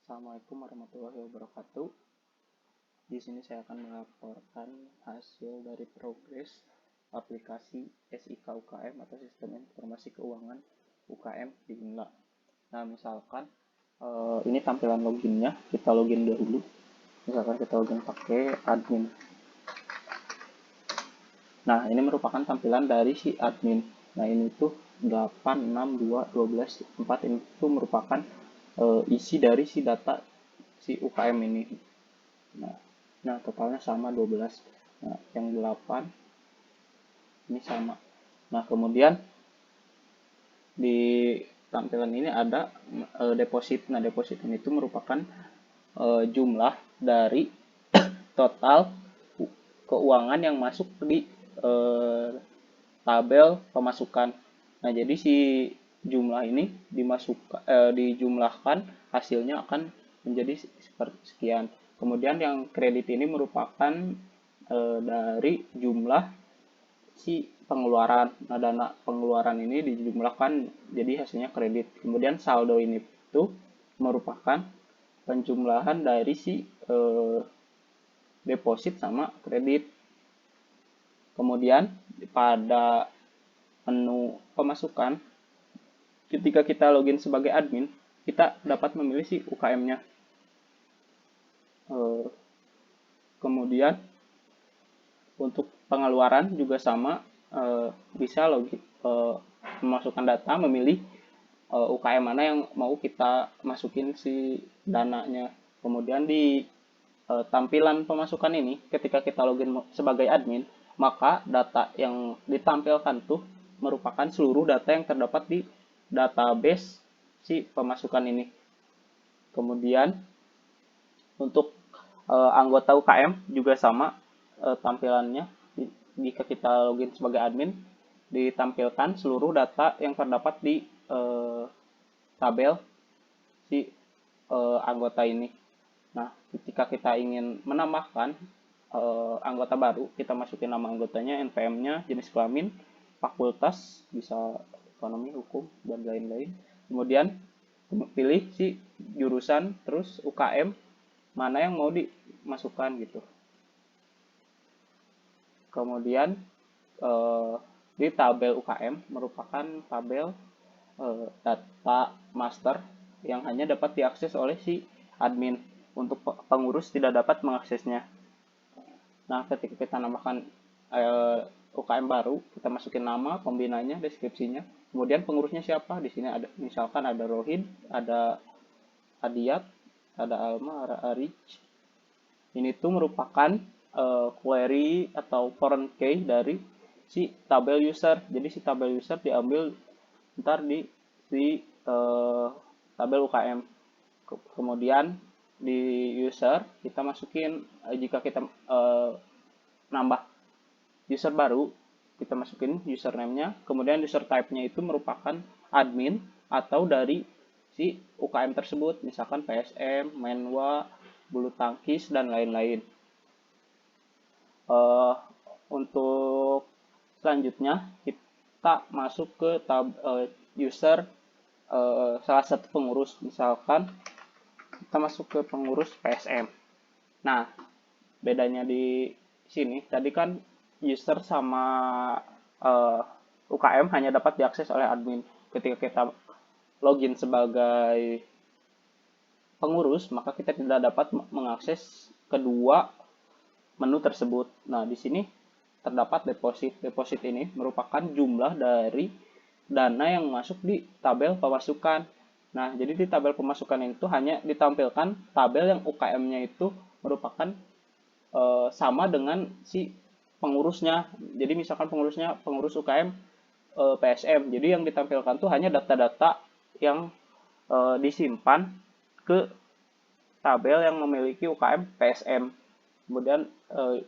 Assalamualaikum warahmatullahi wabarakatuh. Di sini saya akan melaporkan hasil dari progres aplikasi SIK UKM atau Sistem Informasi Keuangan UKM di Unla. Nah, misalkan ini tampilan loginnya, kita login dulu. Misalkan kita login pakai admin. Nah, ini merupakan tampilan dari si admin. Nah, ini tuh 8, 6, 2, 12, 4 ini tuh merupakan isi dari si data si UKM ini. Nah, totalnya sama 12. Nah, yang 8 ini sama. Nah, kemudian di tampilan ini ada deposit. Nah, deposit ini itu merupakan jumlah dari total keuangan yang masuk di tabel pemasukan. Nah, jadi si jumlah ini dijumlahkan, hasilnya akan menjadi seperti sekian. Kemudian yang kredit ini merupakan dari jumlah si pengeluaran. Nah, dana pengeluaran ini dijumlahkan jadi hasilnya kredit. Kemudian saldo ini itu merupakan penjumlahan dari si deposit sama kredit. Kemudian pada menu pemasukan, ketika kita login sebagai admin, kita dapat memilih si UKM-nya. Kemudian untuk pengeluaran juga sama, bisa login memasukkan data, memilih UKM mana yang mau kita masukin si dananya. Kemudian di tampilan pemasukan ini, ketika kita login sebagai admin, maka data yang ditampilkan tuh merupakan seluruh data yang terdapat di database si pemasukan ini. Kemudian untuk anggota UKM juga sama tampilannya. Jika kita login sebagai admin, ditampilkan seluruh data yang terdapat di tabel si anggota ini. Nah, ketika kita ingin menambahkan anggota baru, kita masukin nama anggotanya, NPM-nya, jenis kelamin, fakultas, bisa ekonomi, hukum, dan lain-lain. Kemudian pilih si jurusan, terus UKM, mana yang mau dimasukkan gitu. Kemudian di tabel UKM merupakan tabel data master yang hanya dapat diakses oleh si admin. Untuk pengurus tidak dapat mengaksesnya. Nah, ketika kita namakan UKM baru, kita masukin nama, pembinanya, deskripsinya, kemudian pengurusnya siapa. Di sini ada, misalkan ada Rohid, ada Adiat, ada Alma, ada Arich. Ini tuh merupakan query atau foreign key dari si tabel user. Jadi si tabel user diambil ntar di tabel UKM. Kemudian di user kita masukin, jika kita nambah user baru, kita masukin username-nya. Kemudian user type-nya itu merupakan admin atau dari si UKM tersebut, misalkan PSM, Menwa, bulu tangkis, dan lain-lain. Untuk selanjutnya kita masuk ke tab user salah satu pengurus, misalkan kita masuk ke pengurus PSM. Nah, bedanya di sini tadi kan user sama UKM hanya dapat diakses oleh admin. Ketika kita login sebagai pengurus, maka kita tidak dapat mengakses kedua menu tersebut. Nah, di sini terdapat deposit. Deposit ini merupakan jumlah dari dana yang masuk di tabel pemasukan. Nah, jadi di tabel pemasukan itu hanya ditampilkan tabel yang UKM-nya itu merupakan sama dengan si pengurusnya. Jadi misalkan pengurusnya pengurus UKM PSM. Jadi yang ditampilkan tuh hanya data-data yang disimpan ke tabel yang memiliki UKM PSM. Kemudian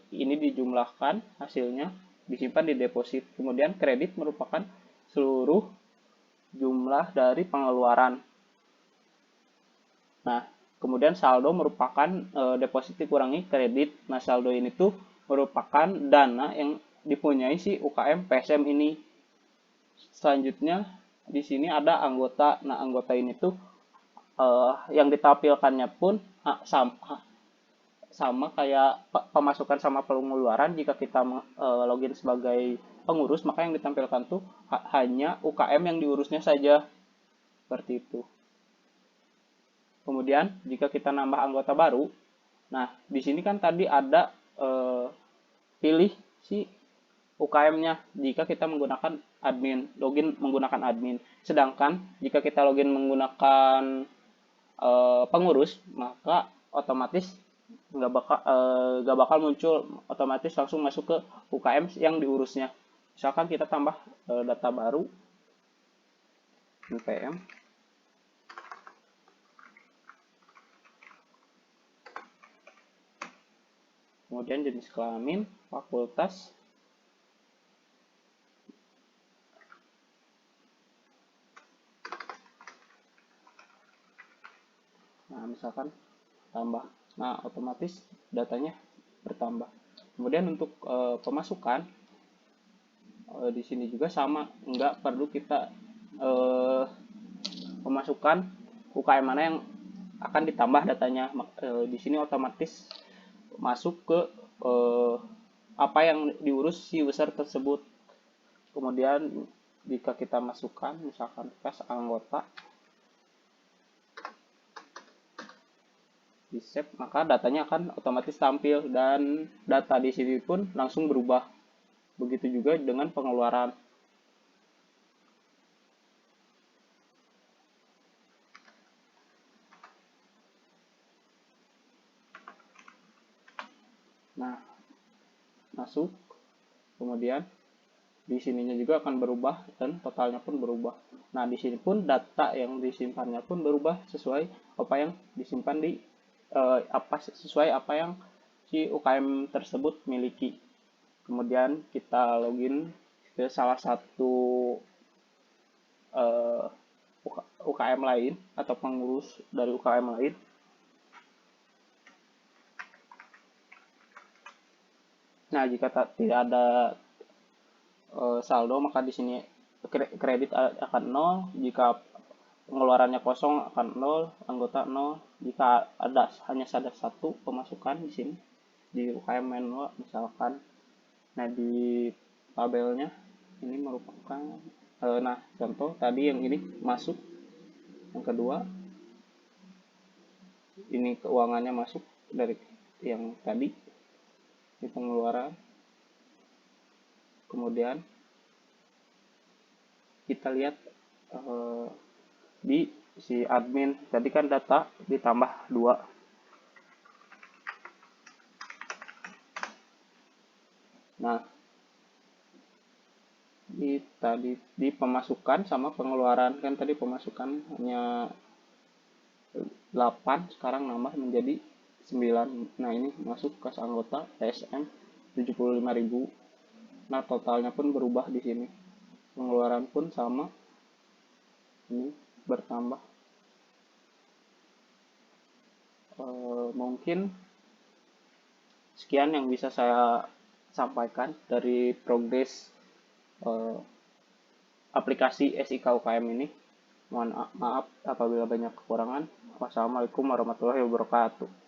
ini dijumlahkan hasilnya, disimpan di deposit. Kemudian kredit merupakan seluruh jumlah dari pengeluaran. Nah, kemudian saldo merupakan deposit dikurangi kredit. Nah, saldo ini tuh merupakan dana yang dipunyai si UKM PSM ini. Selanjutnya di sini ada anggota. Nah, anggota ini tuh yang ditampilkannya pun sama kayak pemasukan sama pengeluaran. Jika kita login sebagai pengurus, maka yang ditampilkan tuh hanya UKM yang diurusnya saja, seperti itu. Kemudian jika kita nambah anggota baru, nah di sini kan tadi ada pilih si UKM-nya jika kita menggunakan admin, login menggunakan admin. Sedangkan jika kita login menggunakan pengurus, maka otomatis nggak bakal muncul, otomatis langsung masuk ke UKM yang diurusnya. Misalkan kita tambah data baru NPM, kemudian jenis kelamin, fakultas, nah misalkan tambah, nah otomatis datanya bertambah. Kemudian untuk pemasukan di sini juga sama, nggak perlu kita pemasukan UKM mana yang akan ditambah datanya. Di sini otomatis masuk ke apa yang diurus si user tersebut. Kemudian jika kita masukkan misalkan kas anggota di save, maka datanya akan otomatis tampil dan data di sini pun langsung berubah. Begitu juga dengan pengeluaran. Nah, masuk, kemudian di sininya juga akan berubah dan totalnya pun berubah. Nah, di sini pun data yang disimpannya pun berubah sesuai apa yang disimpan di sesuai apa yang si UKM tersebut miliki. Kemudian kita login ke salah satu UKM lain atau pengurus dari UKM lain. Nah, jika tidak ada saldo, maka di sini kredit akan 0, jika pengeluarannya kosong akan 0, anggota 0, jika ada hanya ada satu pemasukan di sini di UKM manual misalkan. Nah, di tabelnya ini merupakan nah contoh tadi yang ini masuk, yang kedua ini keuangannya masuk dari yang tadi di pengeluaran. Kemudian kita lihat di si admin tadi kan data ditambah 2. Nah, tadi di pemasukan sama pengeluaran kan tadi pemasukan hanya 8, sekarang nambah menjadi 9. Nah, ini masuk kas anggota TSM 75.000. Nah, totalnya pun berubah di sini. Pengeluaran pun sama. Ini bertambah. Mungkin sekian yang bisa saya sampaikan dari progres aplikasi SIK UKM ini. Mohon maaf apabila banyak kekurangan. Wassalamualaikum warahmatullahi wabarakatuh.